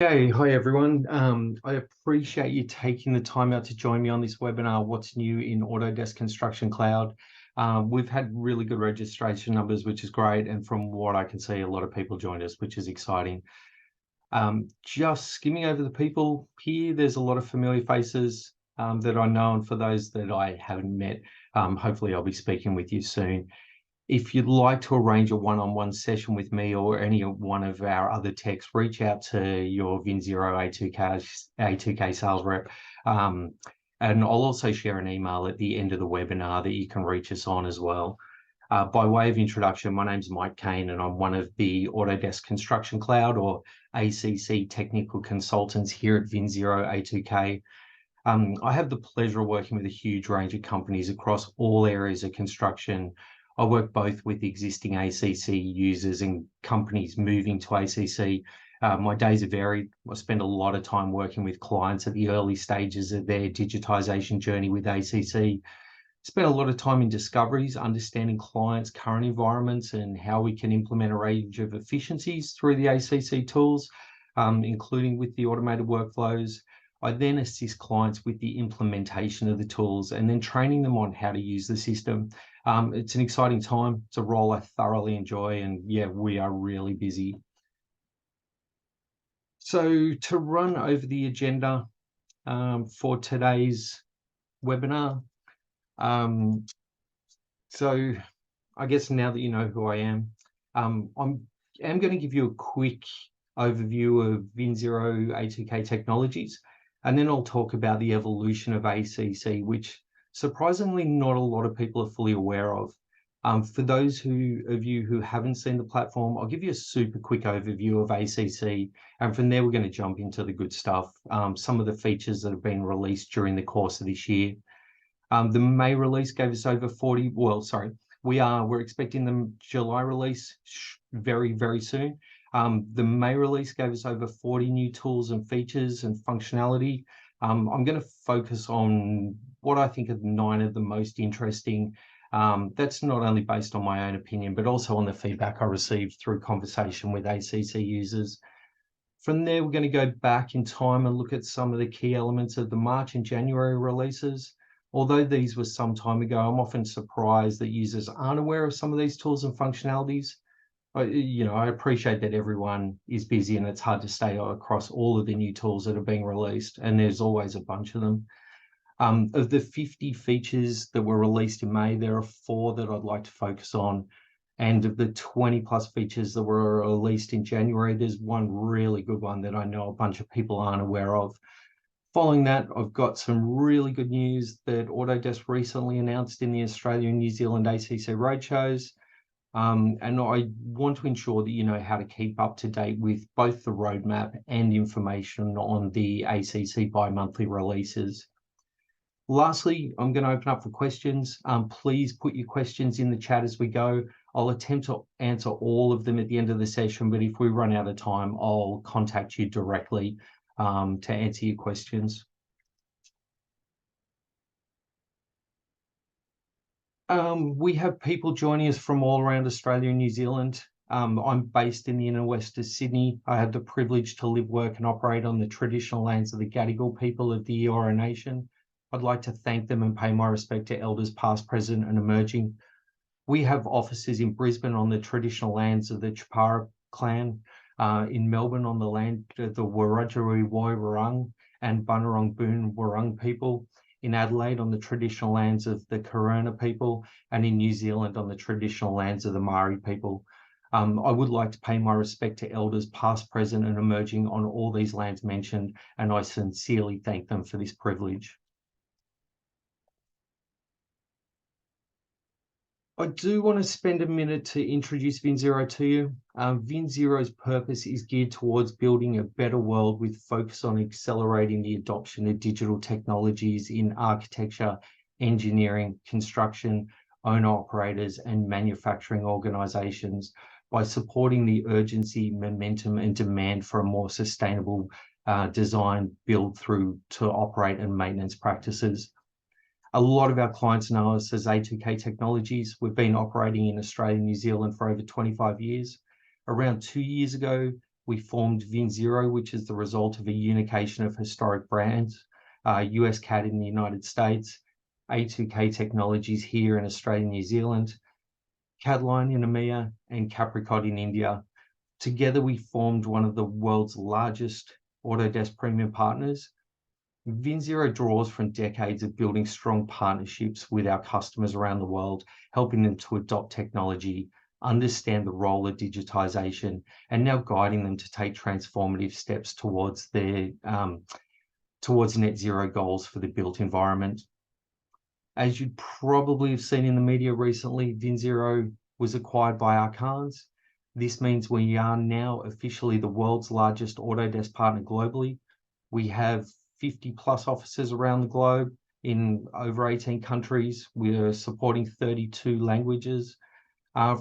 Hey, hi everyone. I appreciate you taking the time out to join me on this webinar, What's New in Autodesk Construction Cloud. We've had really good registration numbers, which is great. And from what I can see, a lot of people joined us, which is exciting. Just skimming over the people here, there's a lot of familiar faces that I know. And for those that I haven't met, hopefully I'll be speaking with you soon. If you'd like to arrange a one-on-one session with me or any one of our other techs, reach out to your VinZero A2K sales rep. And I'll also share an email at the end of the webinar that you can reach us on as well. By way of introduction, my name's Mike Kain, and I'm one of the Autodesk Construction Cloud or ACC technical consultants here at VinZero A2K. I have the pleasure of working with a huge range of companies across all areas of construction. I work both with existing ACC users and companies moving to ACC. My days are varied. I spend a lot of time working with clients at the early stages of their digitization journey with ACC. Spend a lot of time in discoveries, understanding clients' current environments and how we can implement a range of efficiencies through the ACC tools, including with the automated workflows. I then assist clients with the implementation of the tools and then training them on how to use the system. It's an exciting time. It's a role I thoroughly enjoy, and yeah, we are really busy. So to run over the agenda for today's webinar, so I guess now that you know who I am, I'm going to give you a quick overview of VinZero A2K technologies, and then I'll talk about the evolution of ACC, which surprisingly not a lot of people are fully aware of. For those of you who haven't seen the platform, I'll give you a super quick overview of ACC, and from there we're going to jump into the good stuff, some of the features that have been released during the course of this year. The May release gave us over 40, we're expecting the July release very, very soon. The May release gave us over 40 new tools and features and functionality. I'm going to focus on what I think are 9 of the most interesting. That's not only based on my own opinion, but also on the feedback I received through conversation with ACC users. From there, we're going to go back in time and look at some of the key elements of the March and January releases. Although these were some time ago, I'm often surprised that users aren't aware of some of these tools and functionalities. I appreciate that everyone is busy and it's hard to stay across all of the new tools that are being released, and there's always a bunch of them. Of the 50 features that were released in May, there are 4 that I'd like to focus on. And of the 20 plus features that were released in January, there's one really good one that I know a bunch of people aren't aware of. Following that, I've got some really good news that Autodesk recently announced in the Australia and New Zealand ACC roadshows. And I want to ensure that you know how to keep up to date with both the roadmap and information on the ACC bi-monthly releases. Lastly, I'm going to open up for questions. Please put your questions in the chat as we go. I'll attempt to answer all of them at the end of the session, but if we run out of time, I'll contact you directly to answer your questions. We have people joining us from all around Australia and New Zealand. I'm based in the inner west of Sydney. I have the privilege to live, work and operate on the traditional lands of the Gadigal people of the Eora Nation. I'd like to thank them and pay my respect to elders past, present and emerging. We have offices in Brisbane on the traditional lands of the Chapara clan, in Melbourne on the land of the Wiradjuri Woiwurrung and Bunurong Boon Wurrung people, in Adelaide on the traditional lands of the Kururna people, and in New Zealand on the traditional lands of the Maori people. I would like to pay my respect to elders past, present and emerging on all these lands mentioned, and I sincerely thank them for this privilege. I do want to spend a minute to introduce VinZero to you. VinZero's purpose is geared towards building a better world with focus on accelerating the adoption of digital technologies in architecture, engineering, construction, owner-operators, and manufacturing organizations by supporting the urgency, momentum, and demand for a more sustainable design, build through to operate and maintenance practices. A lot of our clients know us as A2K Technologies. We've been operating in Australia and New Zealand for over 25 years. Around 2 years ago, we formed VinZero, which is the result of a unification of historic brands, US CAD in the United States, A2K Technologies here in Australia and New Zealand, CADline in EMEA, and Capricot in India. Together, we formed one of the world's largest Autodesk Premium partners. VinZero draws from decades of building strong partnerships with our customers around the world, helping them to adopt technology, understand the role of digitization, and now guiding them to take transformative steps towards their towards net zero goals for the built environment. As you probably have seen in the media recently, VinZero was acquired by Arcans. This means we are now officially the world's largest Autodesk partner globally. We have 50 plus offices around the globe in over 18 countries. We are supporting 32 languages.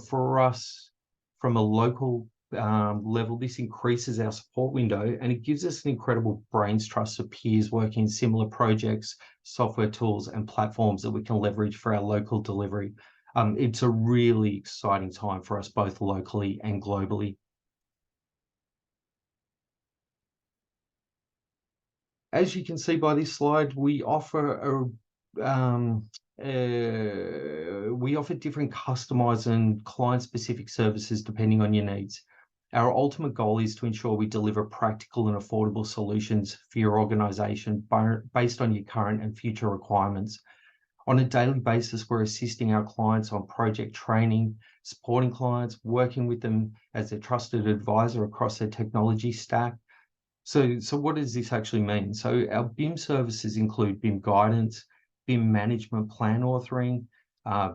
For us, from a local level, this increases our support window, and it gives us an incredible brains trust of peers working in similar projects, software tools, and platforms that we can leverage for our local delivery. It's a really exciting time for us both locally and globally. As you can see by this slide, we offer different customized and client-specific services depending on your needs. Our ultimate goal is to ensure we deliver practical and affordable solutions for your organization based on your current and future requirements. On a daily basis, we're assisting our clients on project training, supporting clients, working with them as their trusted advisor across their technology stack. So what does this actually mean? So our BIM services include BIM guidance, BIM management plan authoring,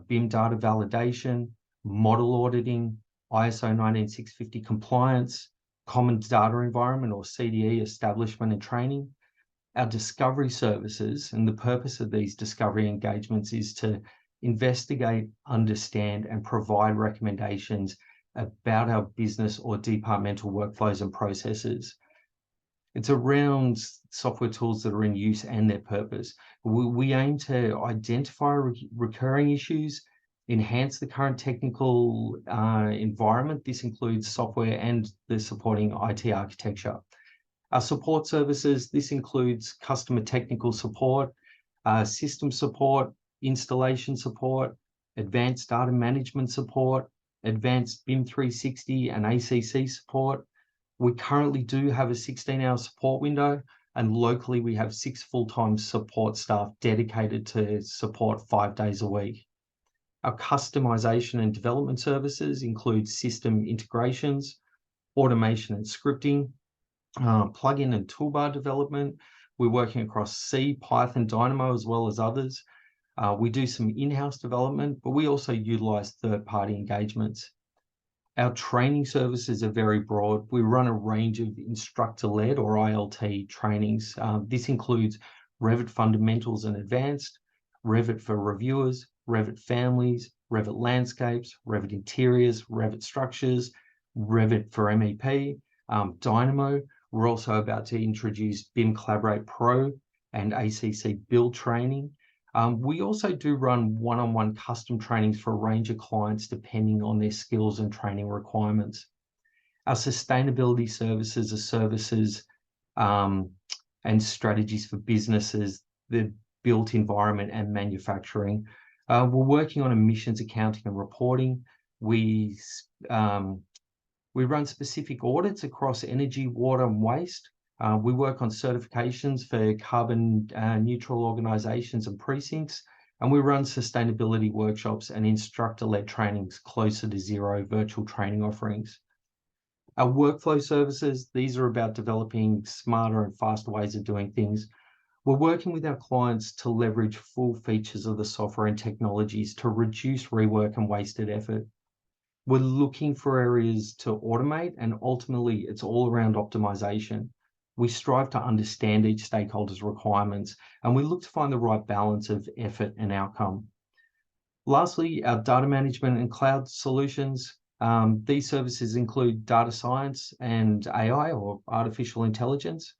BIM data validation, model auditing, ISO 19650 compliance, common data environment or CDE establishment and training. Our discovery services, and the purpose of these discovery engagements is to investigate, understand, and provide recommendations about our business or departmental workflows and processes. It's around software tools that are in use and their purpose. We aim to identify recurring issues, enhance the current technical environment. This includes software and the supporting IT architecture. Our support services, this includes customer technical support, system support, installation support, advanced data management support, advanced BIM 360 and ACC support. We currently do have a 16-hour support window, and locally we have 6 full-time support staff dedicated to support 5 days a week. Our customization and development services include system integrations, automation and scripting, plugin and toolbar development. We're working across C, Python, Dynamo, as well as others. We do some in-house development, but we also utilize third-party engagements. Our training services are very broad. We run a range of instructor-led or ILT trainings. This includes Revit Fundamentals and Advanced, Revit for Reviewers, Revit Families, Revit Landscapes, Revit Interiors, Revit Structures, Revit for MEP, Dynamo. We're also about to introduce BIM Collaborate Pro and ACC Build training. We also do run one-on-one custom trainings for a range of clients depending on their skills and training requirements. Our sustainability services are services and strategies for businesses, the built environment and manufacturing. We're working on emissions accounting and reporting. We run specific audits across energy, water, and waste. We work on certifications for carbon neutral organizations and precincts, and we run sustainability workshops and instructor-led trainings closer to zero virtual training offerings. Our workflow services, these are about developing smarter and faster ways of doing things. We're working with our clients to leverage full features of the software and technologies to reduce rework and wasted effort. We're looking for areas to automate, and ultimately it's all around optimization. We strive to understand each stakeholder's requirements, and we look to find the right balance of effort and outcome. Lastly, our data management and cloud solutions. These services include data science and AI or artificial intelligence,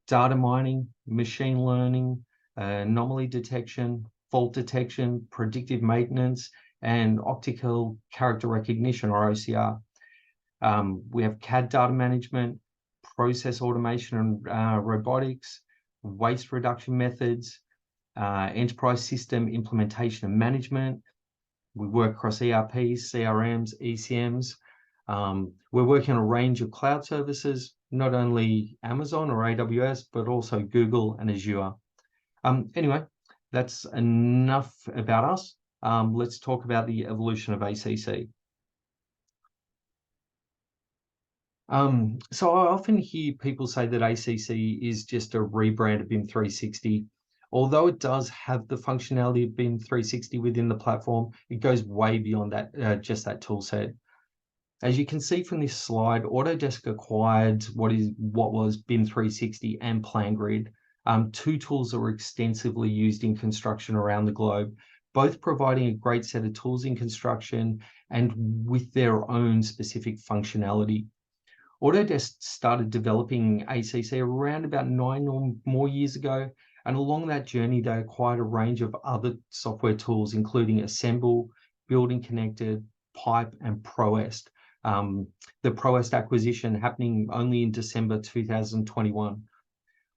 data mining, machine learning, anomaly detection, fault detection, predictive maintenance, and optical character recognition or OCR. We have CAD data management, process automation and robotics, waste reduction methods, enterprise system implementation and management. We work across ERPs, CRMs, ECMs. We're working on a range of cloud services, not only Amazon or AWS, but also Google and Azure. Anyway, that's enough about us. Let's talk about the evolution of ACC. So I often hear people say that ACC is just a rebrand of BIM 360. Although it does have the functionality of BIM 360 within the platform, it goes way beyond that, just that tool set. As you can see from this slide, Autodesk acquired what was BIM 360 and PlanGrid, two tools that were extensively used in construction around the globe, both providing a great set of tools in construction and with their own specific functionality. Autodesk started developing ACC around about 9 or more years ago, and along that journey, they acquired a range of other software tools, including Assemble, Building Connected, Pipe, and ProEst. The ProEst acquisition happening only in December 2021.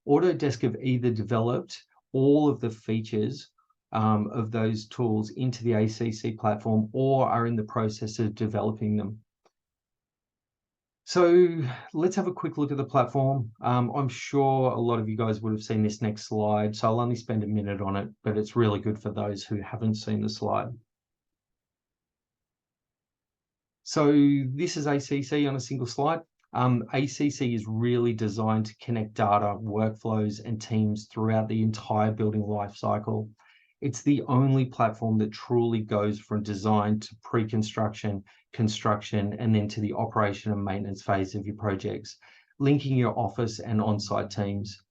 Autodesk have either developed all of the features of those tools into the ACC platform or are in the process of developing them. So let's have a quick look at the platform. I'm sure a lot of you guys would have seen this next slide, so I'll only spend a minute on it, but it's really good for those who haven't seen the slide. So this is ACC on a single slide. ACC is really designed to connect data, workflows, and teams throughout the entire building life cycle. It's the only platform that truly goes from design to pre-construction, construction, and then to the operation and maintenance phase of your projects, linking your office and on-site teams.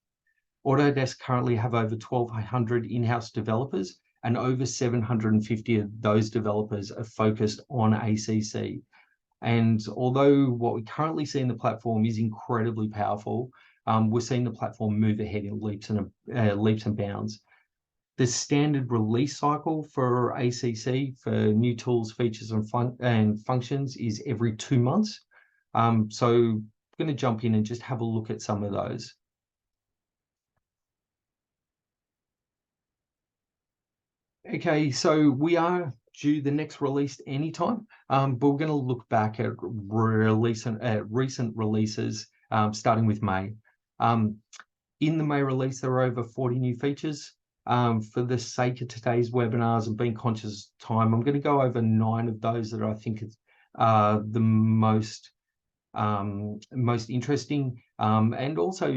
Autodesk currently have over 1,200 in-house developers, and over 750 of those developers are focused on ACC. And although what we currently see in the platform is incredibly powerful, we're seeing the platform move ahead in leaps and bounds. The standard release cycle for ACC for new tools, features, and functions is every 2 months. So I'm going to jump in and just have a look at some of those. Okay, so we are due the next release anytime, but we're going to look back at recent releases, starting with May. In the May release, there were over 40 new features. For the sake of today's webinars and being conscious of time, I'm going to go over 9 of those that I think is the most interesting, and also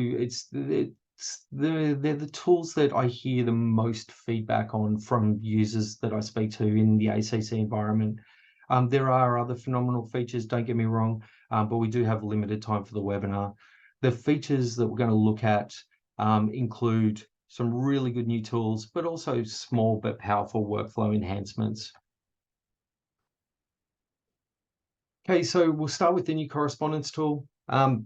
they're the tools that I hear the most feedback on from users that I speak to in the ACC environment. There are other phenomenal features, don't get me wrong, but we do have limited time for the webinar. The features that we're going to look at include some really good new tools, but also small but powerful workflow enhancements. Okay, so we'll start with the new Correspondence tool.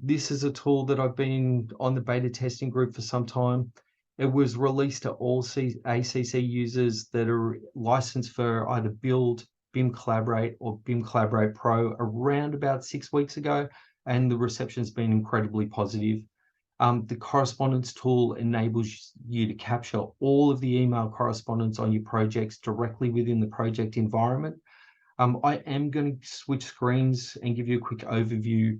This is a tool that I've been on the beta testing group for some time. It was released to all ACC users that are licensed for either Build, BIM Collaborate, or BIM Collaborate Pro around about 6 weeks ago, and the reception's been incredibly positive. The Correspondence tool enables you to capture all of the email correspondence on your projects directly within the project environment. I am going to switch screens and give you a quick overview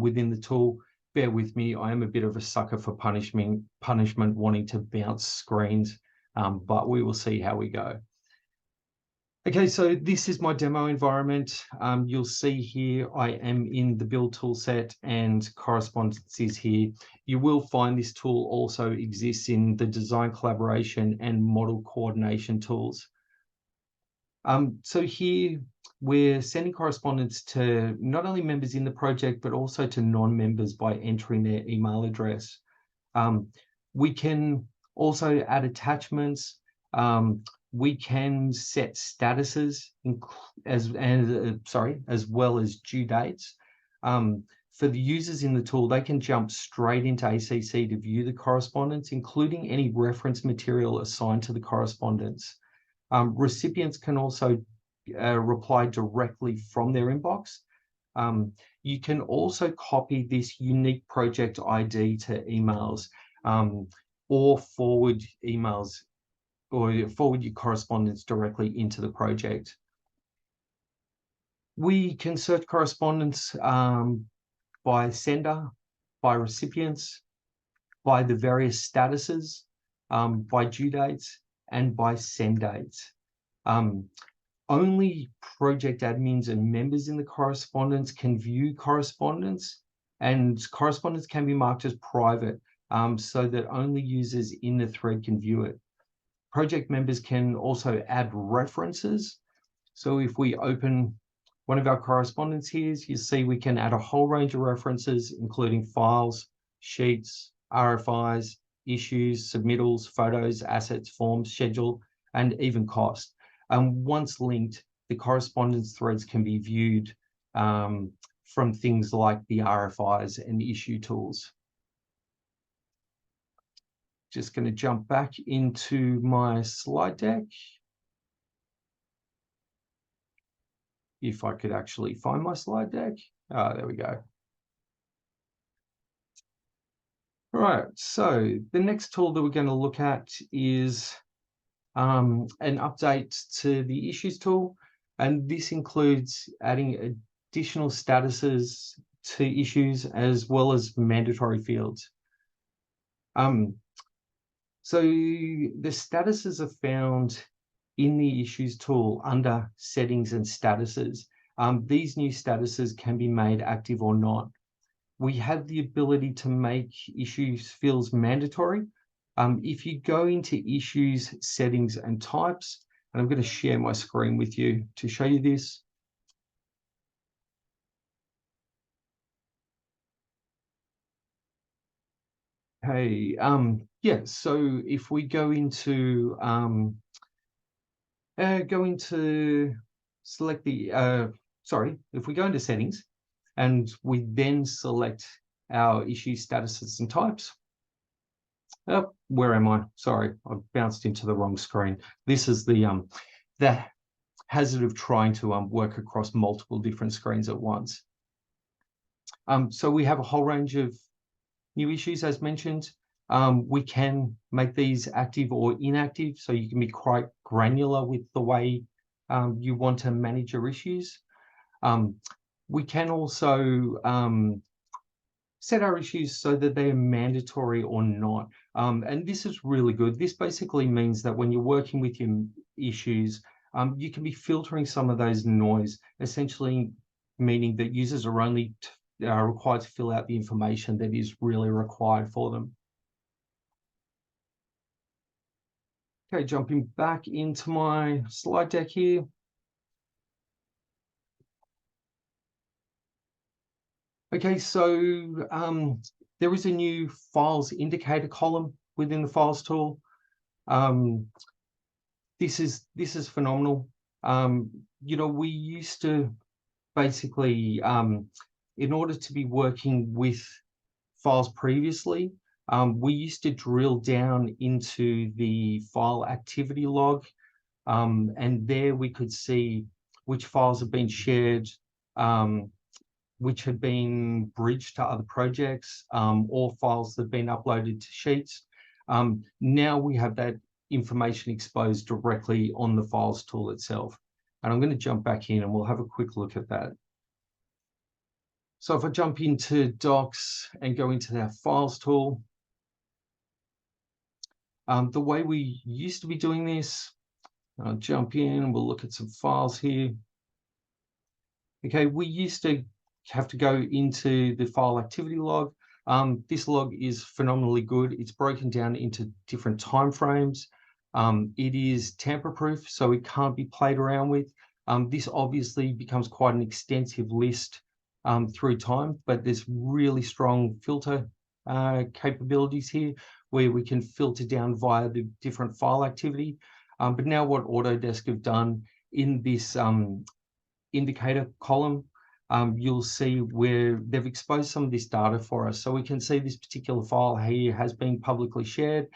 within the tool. Bear with me, I am a bit of a sucker for punishment wanting to bounce screens, but we will see how we go. Okay, so this is my demo environment. You'll see here I am in the build tool set and Correspondence is here. You will find this tool also exists in the design collaboration and model coordination tools. So here we're sending correspondence to not only members in the project, but also to non-members by entering their email address. We can also add attachments. We can set statuses as well as due dates. For the users in the tool, they can jump straight into ACC to view the correspondence, including any reference material assigned to the correspondence. Recipients can also reply directly from their inbox. You can also copy this unique project ID to emails, or forward emails, or forward your correspondence directly into the project. We can search correspondence by sender, by recipients, by the various statuses, by due dates, and by send dates. Only project admins and members in the correspondence can view correspondence, and correspondence can be marked as private, so that only users in the thread can view it. Project members can also add references. So if we open one of our correspondence here, you see we can add a whole range of references, including files, sheets, RFIs, issues, submittals, photos, assets, forms, schedule, and even cost. Once linked, the correspondence threads can be viewed from things like the RFIs and issue tools. Just going to jump back into my slide deck. If I could actually find my slide deck. There we go. All right, so the next tool that we're going to look at is an update to the issues tool. And this includes adding additional statuses to issues as well as mandatory fields. So the statuses are found in the issues tool under settings and statuses. These new statuses can be made active or not. We have the ability to make issues fields mandatory. If you go into issues, settings, and types, and I'm going to share my screen with you to show you this. Hey, yeah, so if we go into select the if we go into settings and we then select our issue statuses and types. Oh, where am I? Sorry, I bounced into the wrong screen. This is the hazard of trying to work across multiple different screens at once. So we have a whole range of new issues, as mentioned. We can make these active or inactive, so you can be quite granular with the way you want to manage your issues. We can also set our issues so that they are mandatory or not. And this is really good. This basically means that when you're working with your issues, you can be filtering some of those noise, essentially meaning that users are only required to fill out the information that is really required for them. Okay, jumping back into my slide deck here. Okay, so there is a new files indicator column within the files tool. This is phenomenal. You know, we used to basically, in order to be working with files previously, we used to drill down into the file activity log, and there we could see which files have been shared, which had been bridged to other projects, or files that have been uploaded to sheets. Now we have that information exposed directly on the files tool itself. And I'm going to jump back in and we'll have a quick look at that. So if I jump into Docs and go into that files tool, the way we used to be doing this, I'll jump in and we'll look at some files here. Okay, we used to have to go into the file activity log. This log is phenomenally good. It's broken down into different time frames. It is tamper-proof, so it can't be played around with. This obviously becomes quite an extensive list through time, but there's really strong filter capabilities here where we can filter down via the different file activity. But now what Autodesk have done in this indicator column, you'll see where they've exposed some of this data for us. So we can see this particular file here has been publicly shared.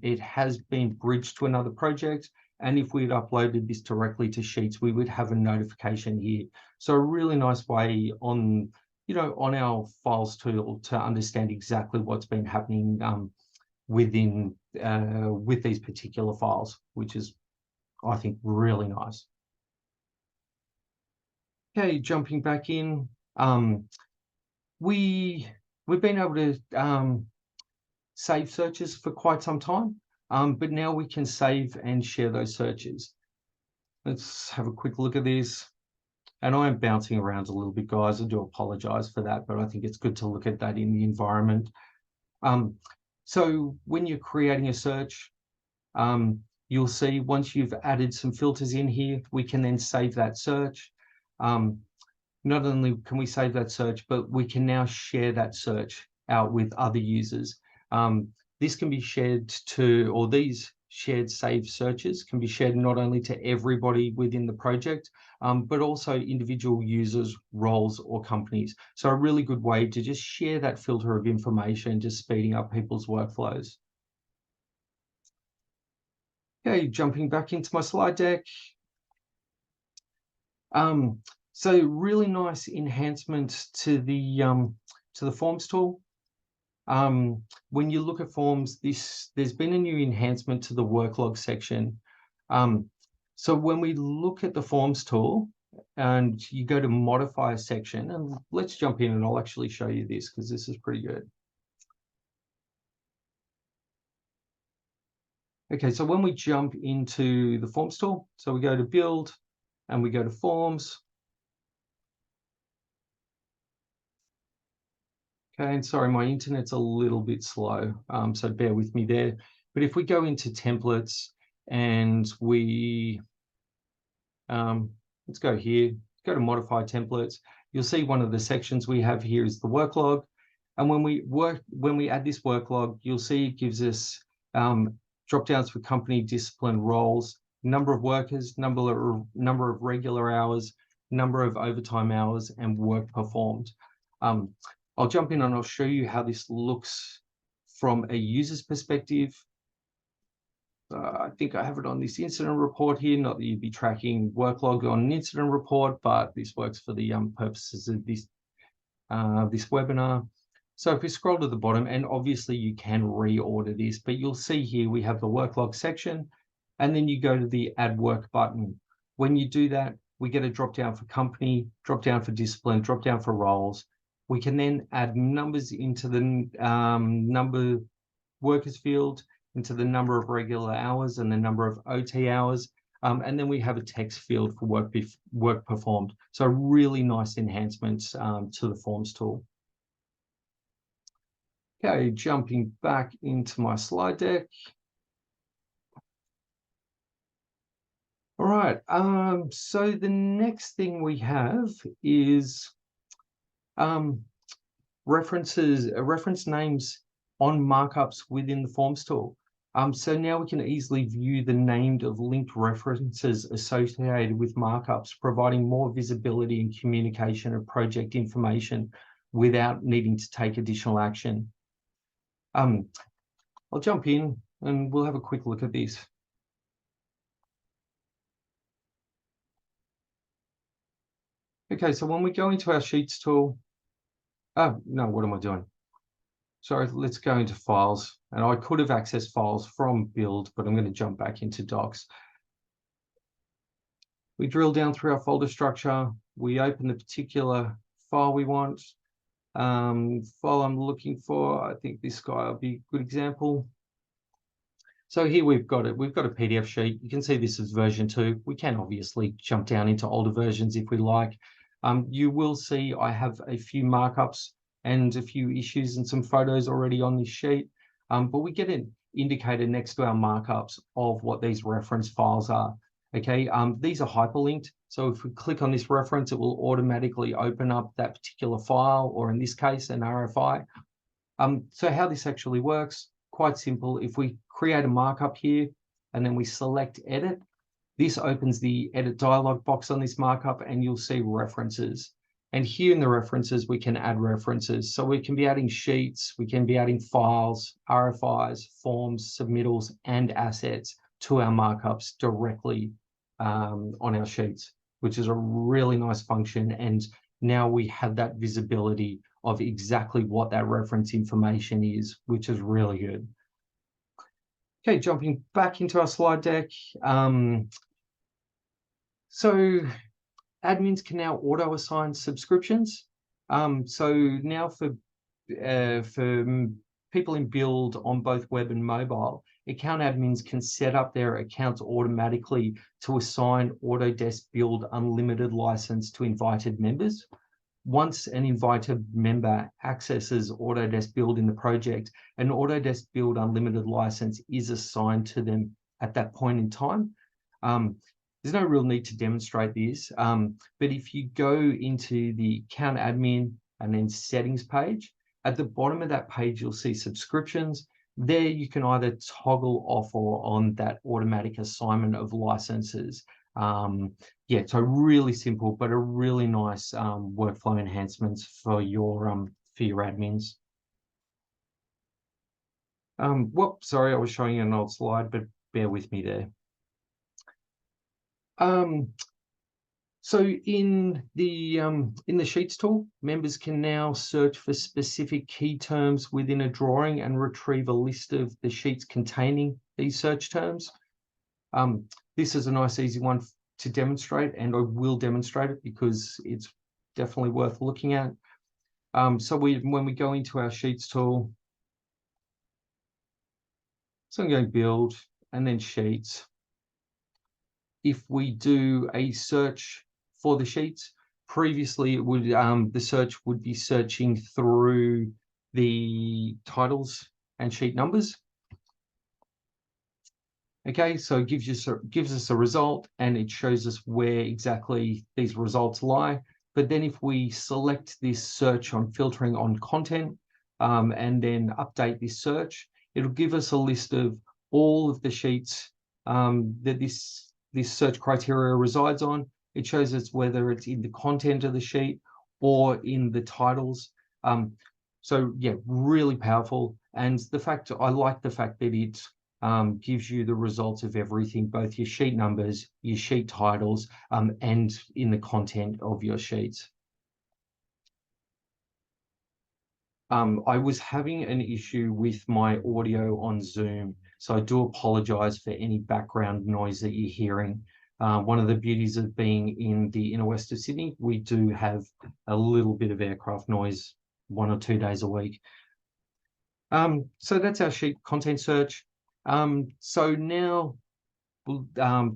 It has been bridged to another project. And if we'd uploaded this directly to Sheets, we would have a notification here. So a really nice way on, on our files tool to understand exactly what's been happening within with these particular files, which is, I think, really nice. Okay, jumping back in, we've been able to save searches for quite some time, but now we can save and share those searches. Let's have a quick look at this. And I am bouncing around a little bit, guys. I do apologize for that, but I think it's good to look at that in the environment. So when you're creating a search, you'll see once you've added some filters in here, we can then save that search. Not only can we save that search, but we can now share that search out with other users. This can be shared to, or these shared saved searches can be shared not only to everybody within the project, but also individual users, roles, or companies. So a really good way to just share that filter of information, just speeding up people's workflows. Okay, jumping back into my slide deck. So really nice enhancement to the Forms tool. When you look at Forms, there's been a new enhancement to the work log section. So when we look at the Forms tool and you go to modify a section, and let's jump in and I'll actually show you this because this is pretty good. Okay, so when we jump into the Forms tool, so we go to Build and we go to Forms. Okay, and sorry, my internet's a little bit slow, so bear with me there. But if we go into templates and we, let's go here, go to modify templates, you'll see one of the sections we have here is the work log. And when we add this work log, you'll see it gives us drop downs for company, discipline, roles, number of workers, number of regular hours, number of overtime hours, and work performed. I'll jump in and I'll show you how this looks from a user's perspective. I think I have it on this incident report here, not that you'd be tracking work log on an incident report, but this works for the purposes of this webinar. So if we scroll to the bottom, and obviously you can reorder this, but you'll see here we have the work log section, and then you go to the add work button. When you do that, we get a drop down for company, drop down for discipline, drop down for roles. We can then add numbers into the number workers field, into the number of regular hours and the number of OT hours. And then we have a text field for work performed. So really nice enhancements to the Forms tool. Okay, jumping back into my slide deck. All right, so the next thing we have is reference names on markups within the Forms tool. So now we can easily view the named of linked references associated with markups, providing more visibility and communication of project information without needing to take additional action. I'll jump in and we'll have a quick look at this. Okay, so when we go into our Sheets tool, oh, no, what am I doing? Sorry, let's go into Files. And I could have accessed files from Build, but I'm going to jump back into Docs. We drill down through our folder structure. We open the particular file we want. File I'm looking for, I think this guy will be a good example. So here we've got it. We've got a PDF sheet. You can see this is version 2. We can obviously jump down into older versions if we like. You will see I have a few markups and a few issues and some photos already on this sheet. But we get an indicator next to our markups of what these reference files are. Okay, these are hyperlinked. So if we click on this reference, it will automatically open up that particular file, or in this case, an RFI. So how this actually works, quite simple. If we create a markup here and then we select edit, this opens the edit dialog box on this markup and you'll see references. And here in the references, we can add references. So we can be adding sheets, we can be adding files, RFIs, forms, submittals, and assets. to our markups directly on our sheets, which is a really nice function. And now we have that visibility of exactly what that reference information is, which is really good. Okay, jumping back into our slide deck. So admins can now auto-assign subscriptions. So now for people in Build on both web and mobile, account admins can set up their accounts automatically to assign Autodesk Build Unlimited license to invited members. Once an invited member accesses Autodesk Build in the project, an Autodesk Build Unlimited license is assigned to them at that point in time. There's no real need to demonstrate this, but if you go into the account admin and then settings page, at the bottom of that page, you'll see subscriptions. There you can either toggle off or on that automatic assignment of licenses. Yeah, so really simple, but a really nice workflow enhancements for your admins. Whoops, sorry, I was showing you an old slide, but bear with me there. So in the Sheets tool, members can now search for specific key terms within a drawing and retrieve a list of the sheets containing these search terms. This is a nice, easy one to demonstrate, and I will demonstrate it because it's definitely worth looking at. So when we go into our Sheets tool, so I'm going to Build and then Sheets. If we do a search for the sheets, previously it would the search would be searching through the titles and sheet numbers. Okay, so it gives us a result, and it shows us where exactly these results lie. But then if we select this search on filtering on content and then update this search, it'll give us a list of all of the sheets that this search criteria resides on. It shows us whether it's in the content of the sheet or in the titles. So yeah, really powerful. And I like the fact that it gives you the results of everything, both your sheet numbers, your sheet titles, and in the content of your sheets. I was having an issue with my audio on Zoom, so I do apologize for any background noise that you're hearing. One of the beauties of being in the inner west of Sydney, we do have a little bit of aircraft noise 1 or 2 days a week. So that's our sheet content search. So now we'll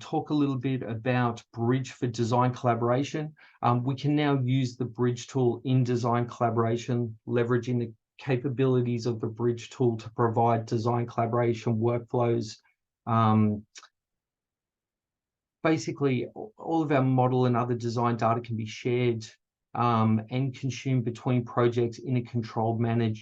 talk a little bit about Bridge for design collaboration. We can now use the Bridge tool in design collaboration, leveraging the capabilities of the Bridge tool to provide design collaboration workflows. Basically, all of our model and other design data can be shared and consumed between projects in a controlled manner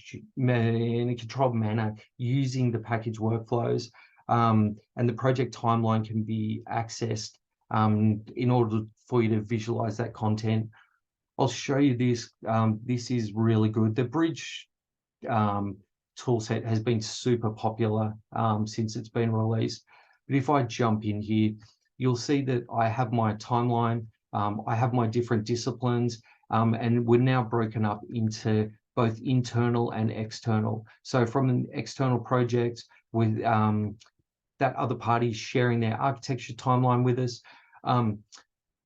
using the package workflows. And the project timeline can be accessed in order for you to visualize that content. I'll show you this. This is really good. The Bridge toolset has been super popular since it's been released. But if I jump in here, you'll see that I have my timeline, I have my different disciplines, and we're now broken up into both internal and external. So from an external project with that other party sharing their architecture timeline with us,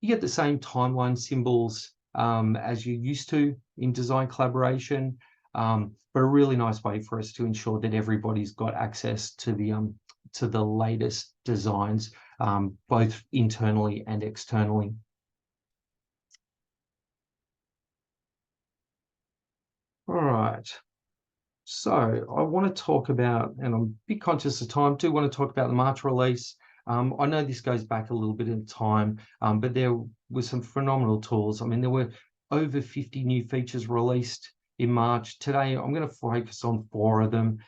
you get the same timeline symbols as you're used to in design collaboration, but a really nice way for us to ensure that everybody's got access to the latest designs, both internally and externally. All right. So I want to talk about, and I'm a bit conscious of time, do want to talk about the March release. I know this goes back a little bit in time, but there were some phenomenal tools. I mean, there were over 50 new features released in March. Today, I'm going to focus on 4 of them.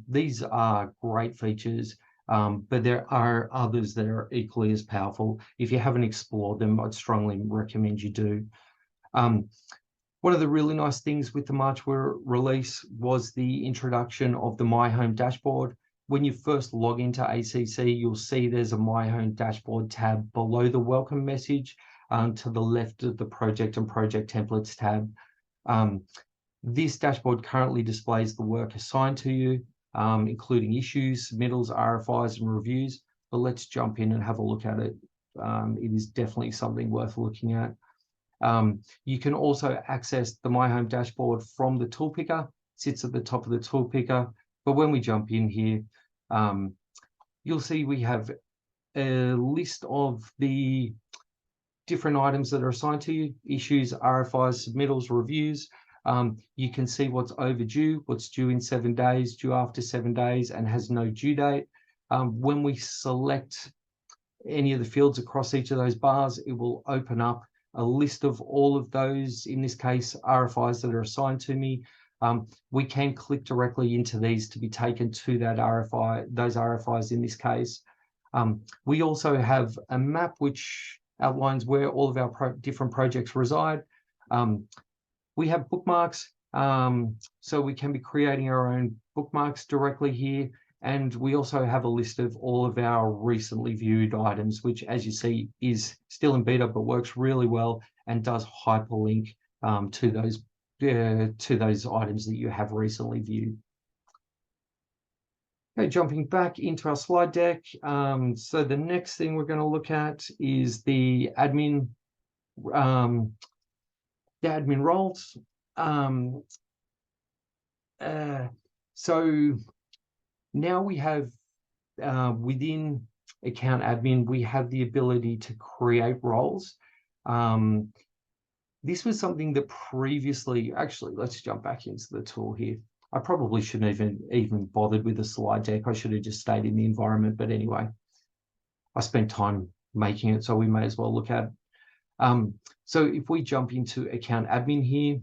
These are great features, but there are others that are equally as powerful. If you haven't explored them, I'd strongly recommend you do. One of the really nice things with the March release was the introduction of the My Home dashboard. when you first log into ACC, you'll see there's a My Home Dashboard tab below the welcome message, to the left of the project and project templates tab. This dashboard currently displays the work assigned to you, including issues, submittals, RFIs, and reviews. But let's jump in and have a look at it. It is definitely something worth looking at. You can also access the My Home Dashboard from the tool picker. Sits at the top of the tool picker. But when we jump in here, you'll see we have a list of the different items that are assigned to you: issues, RFIs, submittals, reviews. You can see what's overdue, what's due in 7 days, due after 7 days, and has no due date. When we select any of the fields across each of those bars, it will open up a list of all of those, in this case, RFIs that are assigned to me. We can click directly into these to be taken to that RFI, those RFIs in this case. We also have a map which outlines where all of our different projects reside. We have bookmarks, so we can be creating our own bookmarks directly here. And we also have a list of all of our recently viewed items, which, as you see, is still in beta, but works really well and does hyperlink to those items that you have recently viewed. Okay, jumping back into our slide deck. So the next thing we're going to look at is the admin roles. So now we have, within account admin, we have the ability to create roles. This was something that previously, actually, let's jump back into the tool here. I probably shouldn't even bothered with the slide deck. I should have just stayed in the environment. But anyway, I spent time making it, so we may as well look at it. So if we jump into account admin here,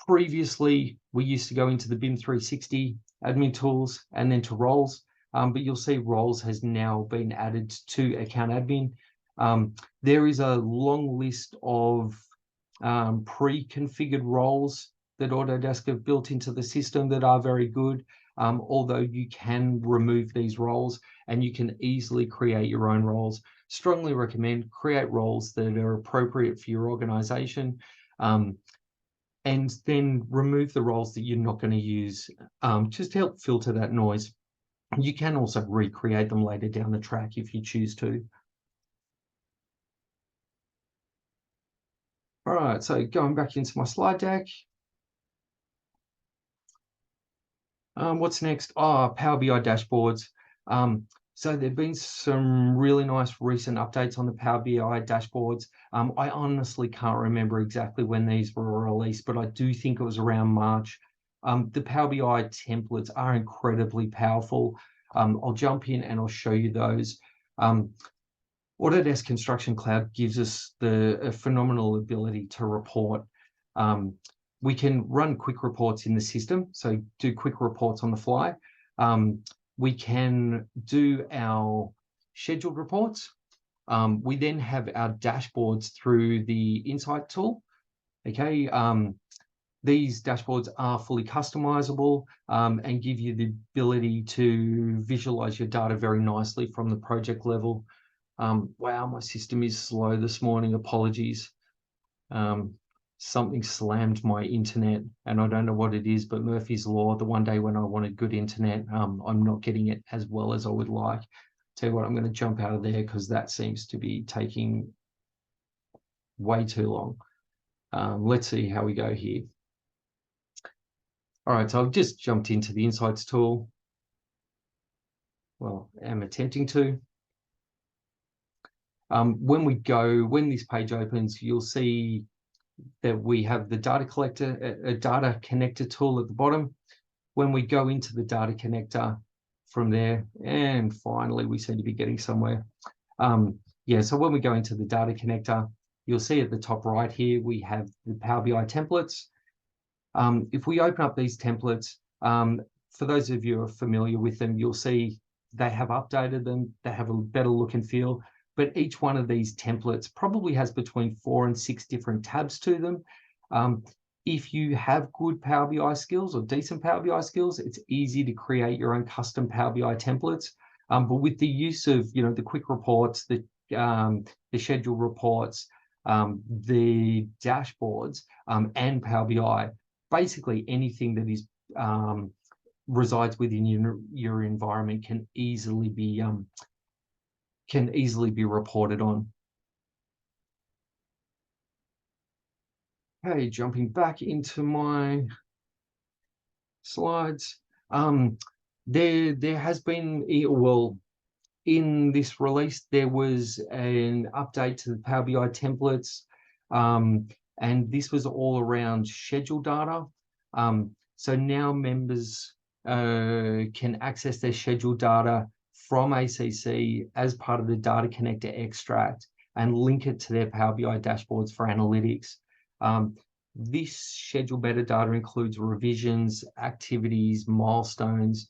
previously we used to go into the BIM 360 admin tools and then to roles, but you'll see roles has now been added to account admin. There is a long list of pre-configured roles that Autodesk have built into the system that are very good, although you can remove these roles and you can easily create your own roles. Strongly recommend create roles that are appropriate for your organization, and then remove the roles that you're not going to use, just to help filter that noise. You can also recreate them later down the track if you choose to. All right, so going back into my slide deck. What's next? Power BI dashboards. So there've been some really nice recent updates on the Power BI dashboards. I honestly can't remember exactly when these were released, but I do think it was around March. The Power BI templates are incredibly powerful. I'll jump in and I'll show you those. Autodesk Construction Cloud gives us a phenomenal ability to report. We can run quick reports in the system, so do quick reports on the fly. We can do our scheduled reports. We then have our dashboards through the Insight tool. Okay, these dashboards are fully customizable and give you the ability to visualize your data very nicely from the project level. Wow, my system is slow this morning. Apologies. Something slammed my internet and I don't know what it is, but Murphy's Law, the one day when I wanted good internet, I'm not getting it as well as I would like. Tell you what, I'm going to jump out of there because that seems to be taking way too long. Let's see how we go here. All right, so I've just jumped into the Insights tool. Well, I'm attempting to. When this page opens, you'll see that we have the data collector, a data connector tool at the bottom. When we go into the data connector from there, and finally we seem to be getting somewhere. So when we go into the data connector, you'll see at the top right here, we have the Power BI templates. If we open up these templates, for those of you who are familiar with them, you'll see they have updated them. They have a better look and feel. But each one of these templates probably has between 4 and 6 different tabs to them. If you have good Power BI skills or decent Power BI skills, it's easy to create your own custom Power BI templates. But with the use of, the quick reports, the schedule reports, the dashboards, and Power BI, basically anything that is resides within your environment can easily be reported on. Okay, jumping back into my slides. There has been, well, in this release, there was an update to the Power BI templates, and this was all around schedule data. So now members can access their schedule data from ACC as part of the Data Connector extract and link it to their Power BI dashboards for analytics. This schedule metadata includes revisions, activities, milestones,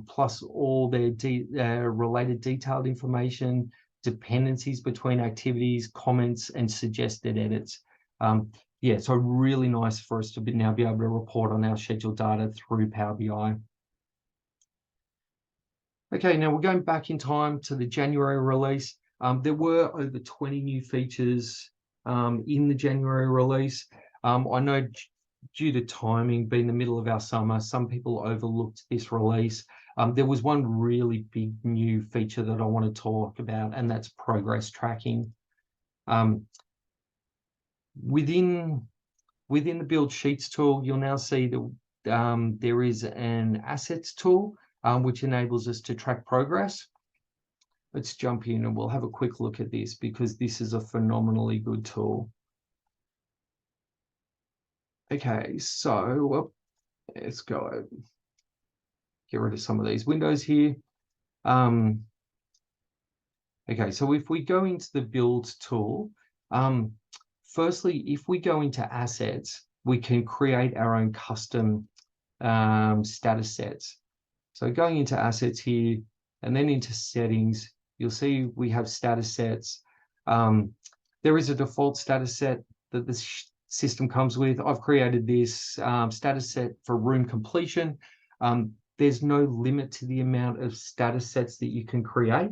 plus all their related detailed information, dependencies between activities, comments, and suggested edits. Yeah, so really nice for us to now be able to report on our scheduled data through Power BI. Okay, now we're going back in time to the January release. There were over 20 new features in the January release. I know due to timing, being the middle of our summer, some people overlooked this release. There was one really big new feature that I want to talk about, and that's progress tracking. Within the Build Sheets tool, you'll now see that there is an Assets tool, which enables us to track progress. Let's jump in and we'll have a quick look at this because this is a phenomenally good tool. Okay, so let's go get rid of some of these windows here. Okay, so if we go into the Build tool, firstly, if we go into Assets, we can create our own custom status sets. So going into Assets here and then into Settings, you'll see we have status sets. There is a default status set that the system comes with. I've created this status set for room completion. There's no limit to the amount of status sets that you can create.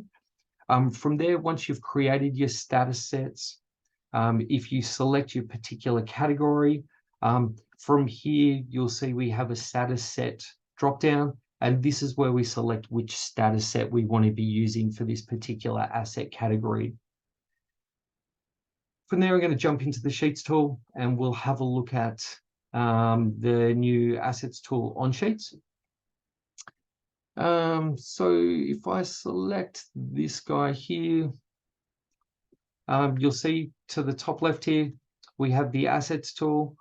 From there, once you've created your status sets, if you select your particular category, from here, you'll see we have a status set dropdown, and this is where we select which status set we want to be using for this particular asset category. From there, I'm going to jump into the Sheets tool, and we'll have a look at the new Assets tool on Sheets. So if I select this guy here, you'll see to the top left here, we have the Assets tool.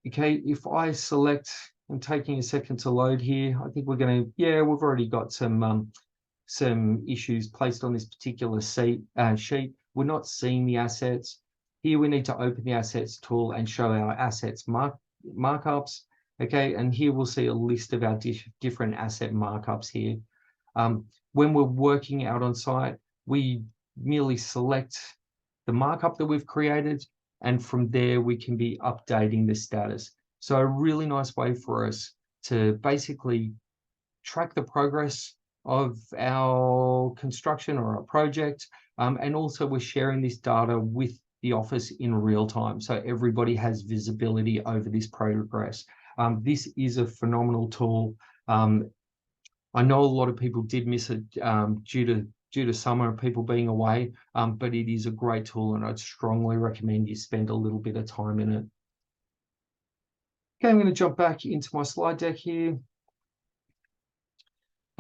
Okay, if I select, I'm taking a second to load here. I think we're going to, yeah, we've already got some issues placed on this particular sheet. We're not seeing the assets. Here we need to open the Assets tool and show our assets markups. Okay, and here we'll see a list of our different asset markups here. When we're working out on site, we merely select the markup that we've created, and from there we can be updating the status. So a really nice way for us to basically track the progress of our construction or our project, and also we're sharing this data with the office in real time, so everybody has visibility over this progress. This is a phenomenal tool. I know a lot of people did miss it due to summer and people being away, but it is a great tool, and I'd strongly recommend you spend a little bit of time in it. Okay, I'm going to jump back into my slide deck here.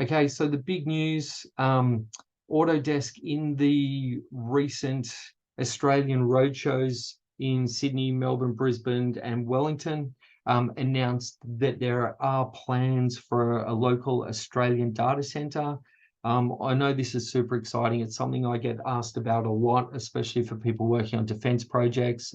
Okay, so the big news, Autodesk in the recent Australian roadshows in Sydney, Melbourne, Brisbane, and Wellington, announced that there are plans for a local Australian data centre. I know this is super exciting. It's something I get asked about a lot, especially for people working on defence projects.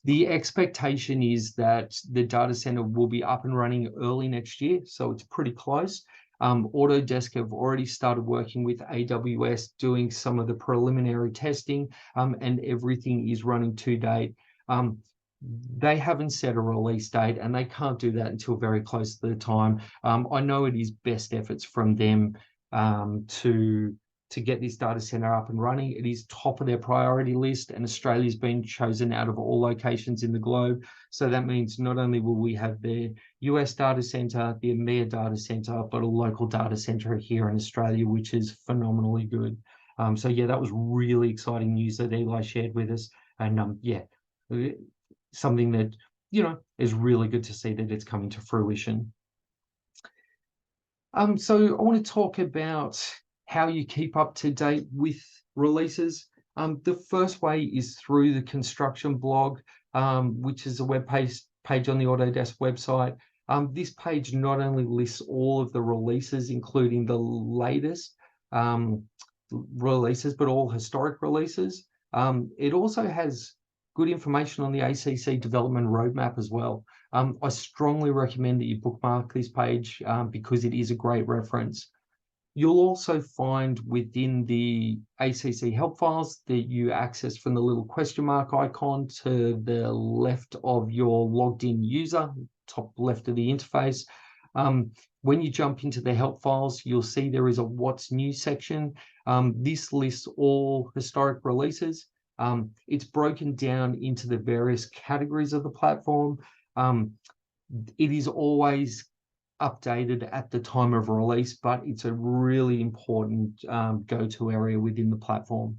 The expectation is that the data centre will be up and running early next year, so it's pretty close. Autodesk have already started working with AWS, doing some of the preliminary testing, and everything is running to date. They haven't set a release date, and they can't do that until very close to the time. I know it is best efforts from them to get this data center up and running. It is top of their priority list, and Australia's been chosen out of all locations in the globe. So that means not only will we have their US data center, the EMEA data center, but a local data center here in Australia, which is phenomenally good. So yeah, that was really exciting news that Eli shared with us. And yeah, something that, is really good to see that it's coming to fruition. So I want to talk about how you keep up to date with releases. The first way is through the construction blog, which is a web page on the Autodesk website. This page not only lists all of the releases, including the latest releases, but all historic releases. It also has good information on the ACC development roadmap as well. I strongly recommend that you bookmark this page because it is a great reference. You'll also find within the ACC help files that you access from the little question mark icon to the left of your logged in user, top left of the interface. When you jump into the help files, you'll see there is a what's new section. This lists all historic releases. It's broken down into the various categories of the platform. It is always updated at the time of release, but it's a really important go-to area within the platform.